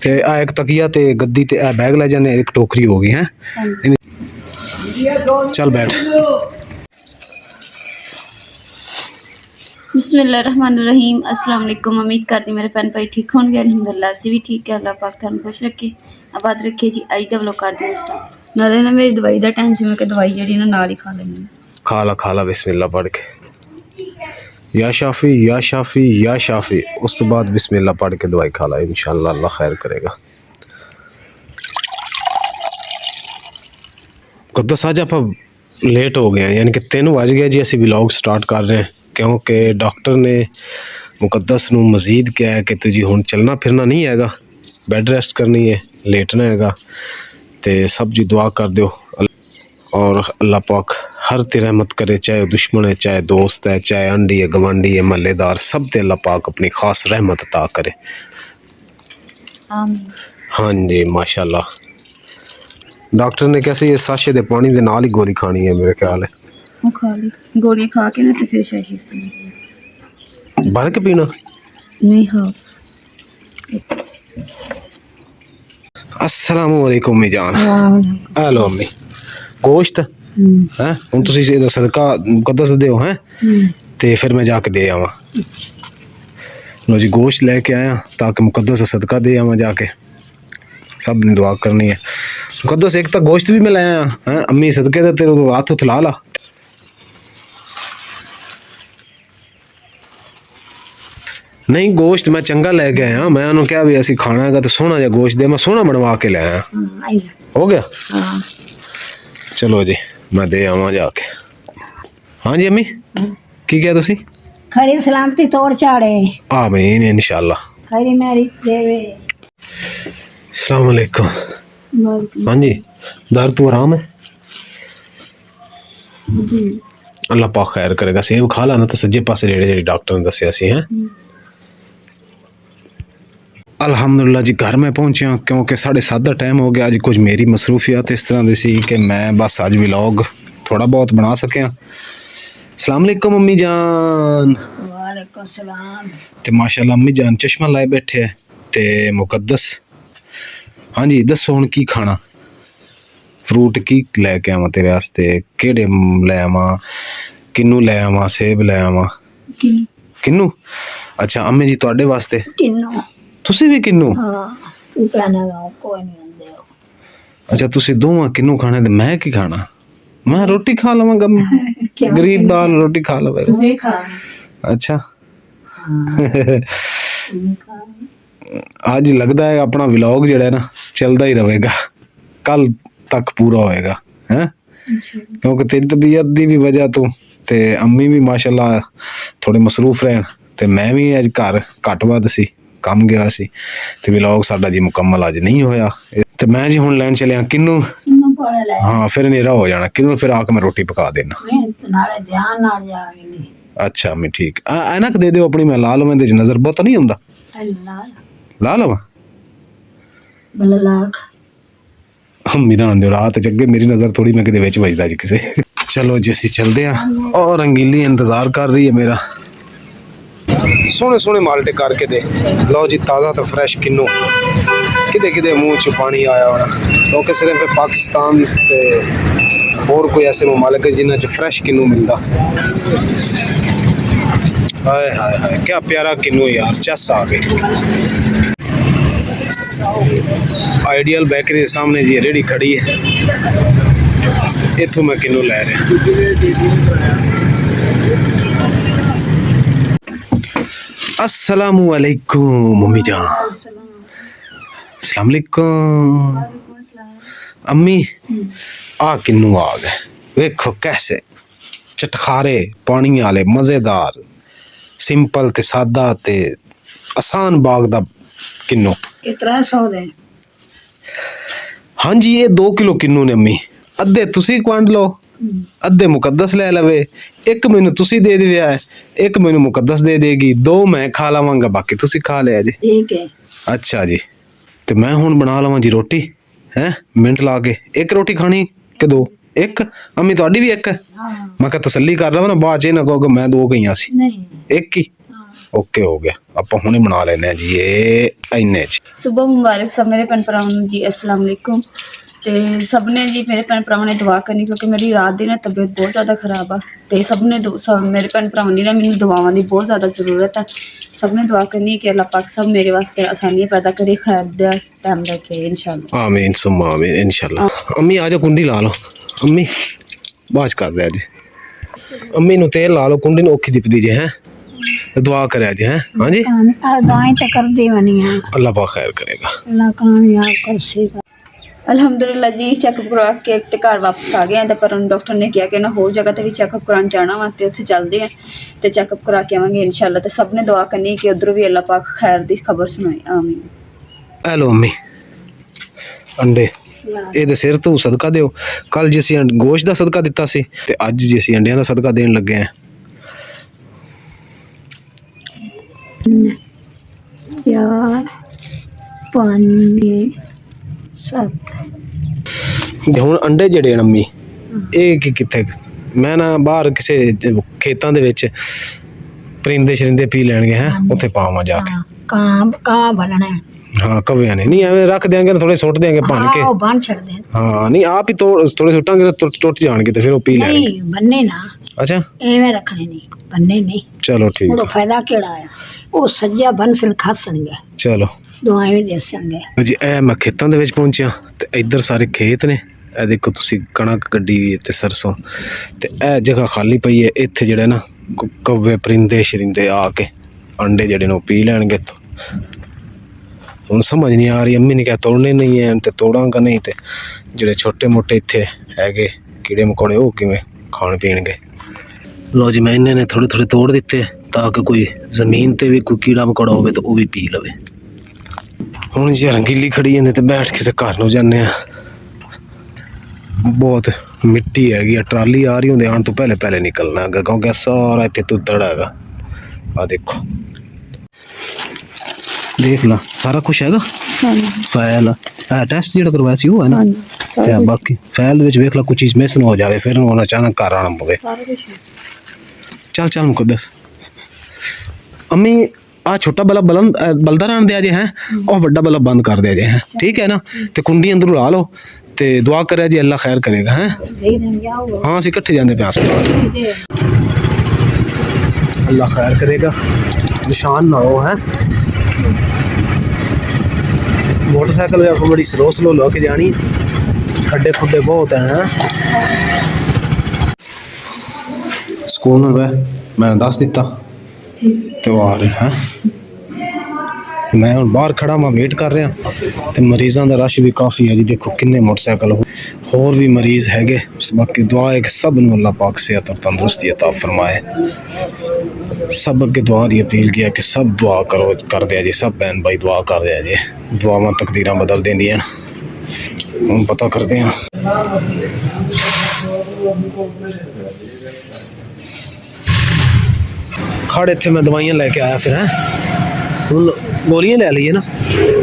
ਤੇ ਆ ਇੱਕ ਤਕੀਆ ਤੇ ਗੱਦੀ ਤੇ ਇਹ बैग ले जाने, एक टोकरी हो गई है। चल बैठ। बिस्मिल्लाहिर्रहमानिर्रहीम। अस्सलाम वालेकुम। उम्मीद करती मेरे भैन भाई ठीक होंगे। अल्हम्दुलिल्लाह असी भी ठीक है। अल्लाह पाक तुहानू खुश रखे, आबाद रखे जी। अज दा व्लॉग करदे हां स्टार्ट। नाले ना मेरी दवाई दा टाइम जिवें कि दवाई जेहड़ी ना नाल ही खा लैनी। खा ला बिस्मिल्लाह पढ़ के, या शाफी या शाफी या शाफी, उस तो बाद बिस्मिल्लाह पढ़ के दवाई खा ला, इंशाअल्लाह अल्लाह खैर करेगा। मुकद्दस आज आप लेट हो गए हैं, यानी कि 3 बज गए जी। असी व्लॉग स्टार्ट कर रहे हैं क्योंकि डॉक्टर ने मुकद्दस नू मजीद क्या है कि तुझी हुण चलना फिरना नहीं हैगा, बैड रेस्ट करनी है, लेटना हैगा। तो सब जी दुआ कर दो और अल्लाह पाक हर ते रहमत करे, चाहे दुश्मन है, चाहे दोस्त है, चाहे आंडी है, गवांडी है, महल्लेदार, सब ते अल्लाह पाक अपनी खास रहमत अता करे। आमीन। हाँ जी माशाल्लाह। डॉक्टर ने कैसे ये साशे दे पानी दे नाल ही गोली खानी है मेरे ख्याल है। वो खा ली गोलियां खा के ना, तो फिर शायद इस्तेमाल भर के पीना नहीं। हाँ अस्सलाम वालेकुम अम्मी जान। हेलो अम्मी, गोश्त है हुण तुसीं इहदा सदका मुकद्दस दिओ हैं, ते फिर मैं जाके दे आवां। लो जी गोश्त लेके आया ताकि मुकद्दस का सदका दे आवां जाके। सब ने दुआ करनी है। मुकद्दस एक तो गोश्त भी मैं ले आया हैं, अम्मी सदके दे तेरे हाथ उथ ला ला। नहीं गोश्त मैं चंगा लेके आया, मैं उन्होंने क्या भी असी खाना है तो सोहना जिहा गोश्त दे, मैं सोहना बनवा के ले आया। हो गया? चलो जी मैं दे आवां जाके। हाँ जी अम्मी की क्या तुसी? खरी सलामती तोड़ चाड़े। आमीन इंशाल्लाह। खरी मेरी देवे। अस्सलाम वालेकुम। हाँ जी दर्द तो आराम है? अल्लाह पाक खैर करेगा। सेब खा ला ना तो सज्जे पासे जेड़े डॉक्टर ने दस्या सी हैं। अल्हम्दुलिल्लाह जी घर में पहुंचे हैं क्योंकि 7:30 का टाइम हो गया। अज कुछ मेरी मसरूफियत इस तरह की सी कि मैं बस अज व्लॉग थोड़ा बहुत बना सकिया। अस्सलाम वालेकुम अम्मी जान। वालेकुम सलाम। ते माशाल्लाह अम्मी जान चश्मा लाए बैठे है ते मुकद्दस। हाँ जी दसो हुण की खाना? फ्रूट की लैके आवां तेरे वास्ते? केड़े लै आवां? किन्नू लै आवां? सेब लै आवां? किन्नू? अच्छा अम्मी जी तुहाडे वास्ते किन्नू? तुसी भी किन्नू? हाँ तू कहना कोई नहीं आंदे हो। अच्छा तुसी दोवां किन्नू खाने ते मैं की खाना? मैं रोटी खा लवांगा। गरीब बाल रोटी खा लवे। तुसी खा। अच्छा आज लगता है अपना व्लॉग जिहड़ा है ना चलता ही रहेगा, कल तक पूरा होएगा हैं, क्योंकि तेरी तबीयत दी भी वजह तो ते अम्मी भी माशाल्लाह थोड़े मसरूफ रहन ते मैं भी अज घर घट वध सी काम गया सी ते व्लॉग साडा जी मुकम्मल अज नहीं होया। ते मैं जी हुण लैन चलिया किन्नू। हाँ फिर नेरा हो जाना किन्नू, फिर आके मैं रोटी पका देना। नाले ध्यान नाल जावेंगे। अच्छा अम्मी ठीक। ऐनक दे दिओ अपनी, मैं ला लवां, इहदे च नजर बहुत नहीं आउंदा। ला लवां लाख अम्मी ना आंदे रात जगे मेरी नजर थोड़ी मैं किते विच वजदा जी किसे। चलो जी असीं चलदे हां और रंगीली इंतजार कर रही है मेरा। सोहने सोहने माल्टे करके दे। लो जी ताज़ा तो फ्रैश किन्नू। किदे किदे मुंह च पानी आया होना क्योंकि सिर्फ पाकिस्तान ते और कोई ऐसे ममालिक है जिन्हां च फ्रैश किन्नू मिलता। हाय हाय हाय क्या प्यारा किन्नू यार, चस आ गई। आइडियल बेकरी के सामने जी रेड़ी खड़ी है, इथों मैं किन्नू लै रहा। अस्सलामु अलैकुम मम्मी जान। अस्सलाम वालेकुम अम्मी। आ किन्नू आ गए, वेखो कैसे चटखारे पानी वाले मजेदार सिंपल ते सादा ते आसान बाग दा किन्नू। कितना सौ दे? हाँ जी ये 2 किलो किन्नू ने अम्मी। अद्धे तुसी वंड लो, अद्धे मुकद्दस ले लवे, एक मैनू तुसी दे दिया है, एक मैनू मुकद्दस दे देगी, 2 मैं खा लवांगा बाकी तुसी खा लिया जी। ठीक है। अच्छा जी तो मैं हुण बना लवां जी रोटी हैं मिनट ला के। एक रोटी खानी कि 2? एक अम्मी तुहाडी भी एक? मैं कहा तसल्ली कर रहा ना बाद च ना कहो मैं 2 गईयां सी। नहीं एक ही। ਓਕੇ ਹੋ ਗਿਆ। ਆਪਾਂ ਹੁਣੇ ਬਣਾ ਲੈਨੇ ਆ ਜੀ ਇਹ ਇੰਨੇ ਚ। ਸੁਬਹ ਮੁਬਾਰਕ ਸਭ ਮੇਰੇ ਭੈਣ ਭਰਾਵਾਂ ਨੂੰ ਜੀ, अस्सलाम वालेकुम। ਤੇ ਸਭ ਨੇ ਜੀ ਮੇਰੇ ਭੈਣ ਭਰਾਵਾਂ ਨੇ ਦੁਆ ਕਰਨੀ, ਕਿਉਂਕਿ ਮੇਰੀ ਰਾਤ ਦੀ ਨਾ ਤਬੀਅਤ ਬਹੁਤ ਜ਼ਿਆਦਾ ਖਰਾਬ ਆ, ਤੇ ਸਭ ਨੇ ਮੇਰੇ ਭੈਣ ਭਰਾਵਾਂ ਦੀ ਨਾ ਮੈਨੂੰ ਦੁਆਵਾਂ ਦੀ ਬਹੁਤ ਜ਼ਿਆਦਾ ਜ਼ਰੂਰਤ ਹੈ। ਸਭ ਨੇ ਦੁਆ ਕਰਨੀ ਕਿ ਅੱਲਾਹ ਪਾਕ ਸਭ ਮੇਰੇ ਵਾਸਤੇ ਆਸਾਨੀਆਂ ਪੈਦਾ ਕਰੇ, ਖੈਰ ਦਾ ਟਾਈਮ ਲੈ ਕੇ इंशाल्लाह। आमीन सुम्मा आमीन इंशाल्लाह। अम्मी आ जाओ, कुंडी ला लो। अम्मी बाज कर रहा जी। अम्मी नु तेल ला लो, कुंडी नु औखी दिपदी जे हैं, दुआ करे जी हैं। हाँ जी, दुआएं तो कर दी बनी है, अल्लाह पाक खैर करेगा। अल्लाह कामयाब कर सेगा। ਅਲਹਮਦੁਲਿਲਾ ਜੀ ਚੈੱਕਅਪ ਕਰਵਾ ਕੇ ਤੇ ਘਰ ਵਾਪਸ ਆ ਗਏ ਆ, ਤੇ ਪਰ ਡਾਕਟਰ ਨੇ ਕਿਹਾ ਕਿ ਨਾ ਹੋਰ ਜਗ੍ਹਾ ਤੇ ਵੀ ਚੈੱਕਅਪ ਕਰਾਉਣ ਜਾਣਾ ਵਾ, ਤੇ ਉੱਥੇ ਚੱਲਦੇ ਆ ਤੇ ਚੈੱਕਅਪ ਕਰਾ ਕੇ ਆਵਾਂਗੇ ਇਨਸ਼ਾਅੱਲਾ। ਤੇ ਸਭ ਨੇ ਦੁਆ ਕਰਨੀ ਕਿ ਉਧਰੋਂ ਵੀ ਅੱਲਾਹ ਪਾਕ ਖੈਰ ਦੀ ਖਬਰ ਸੁਣਾਏ, ਆਮੀਨ। हेलो अम्मी अंडे ਇਹਦੇ ਸਿਰ ਤੋਂ ਸਦਕਾ ਦਿਓ। ਕੱਲ ਜੀ ਅਸੀਂ ਗੋਸ਼ਤ ਦਾ ਸਦਕਾ ਦਿੱਤਾ ਸੀ, ਤੇ ਅੱਜ ਜੀ ਅਸੀਂ ਅੰਡਿਆਂ ਦਾ ਸਦਕਾ ਦੇਣ ਲੱਗੇ ਆ। 4 5 7 ਹੁਣ ਅੰਡੇ ਜਿਹੜੇ ਨੇ ਅੰਮੀ, ਇਹ ਕਿੱਥੇ ਮੈਂ ਨਾ ਬਾਹਰ ਕਿਸੇ ਖੇਤਾਂ ਦੇ ਵਿੱਚ ਪਰਿੰਦੇ ਸ਼ਰਿੰਦੇ ਪੀ ਲੈਣਗੇ ਹੈ, ਉੱਥੇ ਪਾਵਾਂ ਜਾ ਕੇ। ਕਾਂ ਬਣਨਾ ਹੈ। ਹਾਂ ਕਵਿਆਂ ਨੇ ਨਹੀਂ ਐਵੇਂ ਰੱਖ ਦਿਆਂਗੇ, ਥੋੜੇ ਸੁੱਟ ਦਿਆਂਗੇ ਭੰਨ ਕੇ। ਉਹ ਬਣ ਛੱਡਦੇ ਨੇ। ਹਾਂ ਨਹੀਂ ਆਪ ਹੀ ਥੋੜੇ ਸੁੱਟਾਂਗੇ, ਟੁੱਟ ਜਾਣਗੇ ਤੇ ਫਿਰ ਉਹ ਪੀ ਲੈਣਗੇ। ਨਹੀਂ ਬੰਨੇ ਨਾ, ਅੱਛਾ ਐਵੇਂ ਰੱਖਣੇ ਨਹੀਂ, ਬੰਨੇ ਨਹੀਂ। ਚਲੋ ਠੀਕ ਉਹਦਾ ਫਾਇਦਾ ਕਿਹੜਾ ਆ? ਉਹ ਸੱਜਾ ਬੰਸਲ ਖਾਸਣਗੇ, ਚਲੋ ਦੁਆएं ਵੀ ਦੇਸਣਗੇ ਜੀ। ਇਹ ਮੈਂ ਖੇਤਾਂ ਦੇ ਵਿੱਚ ਪਹੁੰਚਿਆ, ਤੇ ਇੱਧਰ ਸਾਰੇ ਖੇਤ ਨੇ। ਇਹ ਦੇਖੋ ਤੁਸੀਂ ਕਣਕ ਕੱਢੀ ਹੋਈ ਤੇ ਸਰਸੋਂ, ਤੇ ਇਹ ਜਗ੍ਹਾ ਖਾਲੀ ਪਈ ਹੈ। ਇੱਥੇ ਜਿਹੜੇ ਨਾ ਕవ్ਵੇ ਪਰਿੰਦੇ ਸ਼ਰਿੰਦੇ ਆ ਕੇ ਅੰਡੇ ਜਿਹੜੇ ਨੇ ਉਹ ਪੀ ਲੈਣਗੇ। ਹੁਣ ਸਮਝ ਨਹੀਂ ਆ ਰਹੀ, ਅੰਮੀ ਨੇ ਕਿਹਾ ਤੋੜਨੇ ਨਹੀਂ ਹੈ, ਤੇ ਤੋੜਾਂਗਾ ਨਹੀਂ, ਤੇ ਜਿਹੜੇ ਛੋਟੇ ਮੋਟੇ ਇੱਥੇ ਹੈਗੇ ਕੀੜੇ ਮਕੌੜੇ ਉਹ ਕਿਵੇਂ ਖਾਣ ਪੀਣਗੇ। ਲੋ ਜੀ, ਮੈਂ ਇਹਨਾਂ ਨੇ ਥੋੜੇ ਥੋੜੇ ਤੋੜ ਦਿੱਤੇ ਤਾਂ ਕਿ ਕੋਈ ਜ਼ਮੀਨ ਤੇ ਵੀ ਕੋਈ ਕੀੜਾ ਮਕੌੜਾ ਹੋਵੇ ਤਾਂ ਉਹ ਵੀ ਪੀ ਲਵੇ। ਹੁਣ ਜੀ ਰੰਗੀਲੀ ਖੜੀ ਜਾਂਦੇ ਤੇ ਬੈਠ ਕੇ ਤੇ ਘਰ ਨੂੰ ਜਾਂਦੇ ਆ। ਬਹੁਤ ਮਿੱਟੀ ਹੈਗੀ ਆ, ਟਰਾਲੀ ਆ ਰਹੀ ਹੁੰਦੇ ਆਉਣ ਤੋਂ ਪਹਿਲੇ ਨਿਕਲਣਾ ਹੈਗਾ, ਕਿਉਂਕਿ ਸਾਰਾ ਇੱਥੇ ਤੁੱਤੜ ਹੈਗਾ। ਆ ਦੇਖੋ, ਦੇਖ ਲਾ ਸਾਰਾ ਕੁਛ ਹੈਗਾ। ਫਾਈਲ ਟੈਸਟ ਜਿਹੜਾ ਕਰਵਾਇਆ ਸੀ ਉਹ ਹੈ ਨਾ, ਤੇ ਬਾਕੀ ਫਾਈਲ ਦੇ ਵਿੱਚ ਵੇਖ ਲਾ ਕੋਈ ਚੀਜ਼ ਮਿਸ ਨਾ ਹੋ ਜਾਵੇ, ਫਿਰ ਉਹਨਾਂ ਅਚਾਨਕ ਘਰ ਆਉਣਾ ਪਵੇ। ਚੱਲ ਮੁਕੱਦਸ ਅੰਮੀ ਆ ਛੋਟਾ ਬਲਬ ਬਲਦਾ ਰਹਿਣ ਦਿਆ ਜੇ ਹੈ, ਉਹ ਵੱਡਾ ਬਲਬ ਬੰਦ ਕਰ ਦਿਆ ਜੇ ਹੈ, ਠੀਕ ਹੈ ਨਾ। ਤੇ ਕੁੰਡੀ ਅੰਦਰੋਂ ਲਾ ਲਓ ਤੇ ਦੁਆ ਕਰਿਆ ਜੀ ਅੱਲਾ ਖੈਰ ਕਰੇਗਾ ਹੈ। ਹਾਂ ਅਸੀਂ ਇਕੱਠੇ ਜਾਂਦੇ ਪਏ ਹਸਪਤਾਲ, ਅੱਲਾ ਖੈਰ ਕਰੇਗਾ, ਨਿਸ਼ਾਨ ਨਾ ਹੋ ਹੈ। मोटरसाइकिल भी बड़ी स्लो लेके जानी, खड्डे खुड्डे बहुत हैं। स्कूल में मैं दस दिता तो आ रहे हैं। मैं हम बाहर खड़ा मैं वेट कर रहा, तो मरीज़ों का रश भी काफ़ी है जी। देखो किन्ने मोटरसाइकिल होर भी मरीज़ हैगे। बाकी दुआ है कि सब नूं अल्लाह पाक सेहत और तंदुरुस्ती अता फरमाए। सब अगे दुआ की अपील किया कि सब दुआ करो कर दिया जी, सब भैन भाई दुआ कर दिया जी। दुआवां तकदीरां बदल देंदियां। हम पता करते हैं। खड़े थे मैं दवाइयां लेके आया फिर हैं, हूँ गोलियां ले ली है ना,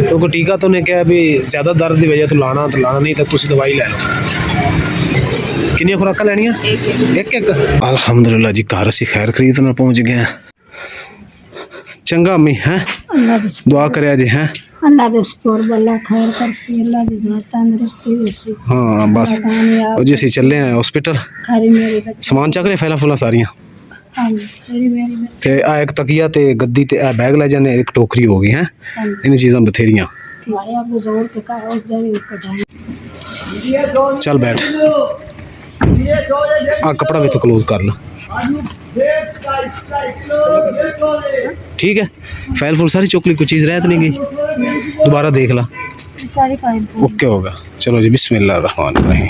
क्योंकि टीका तो ने कहा भी ज़्यादा दर्द की वजह तो लाना नहीं, तो तुम दवाई ले लो। कितनी खुराक लैनिया? एक। अल्हम्दुलिल्लाह जी, घर असी खैर खरीद नाल पहुंच गए हैं। चंगा अम्मी है, दुआ करया जी है। अल्लाह दे सुपर अल्लाह खैर करसी, अल्लाह दी जात तंदुरुस्ती देसी। हाँ बस ओ जी असी चले हैं हॉस्पिटल, खरी मेरे बच्चे समान चक रहे फैला फुला सारियां। हां मेरी ते आ एक तकिया ते गद्दी ते आ बैग ले जाने, एक टोकरी हो गई है। इन चीज़ां बथेरियां आया गुजर के का उस दे चल बैठ। आ कपड़ा भी तो क्लोज कर ला, ठीक है। फैल फुल सारी चुक ली, कोई चीज़ रह तो नहीं गई, दोबारा देख ला, सारी फाइल ओके होगा। चलो जी, बिस्मिल्लाह रहमान रहीम।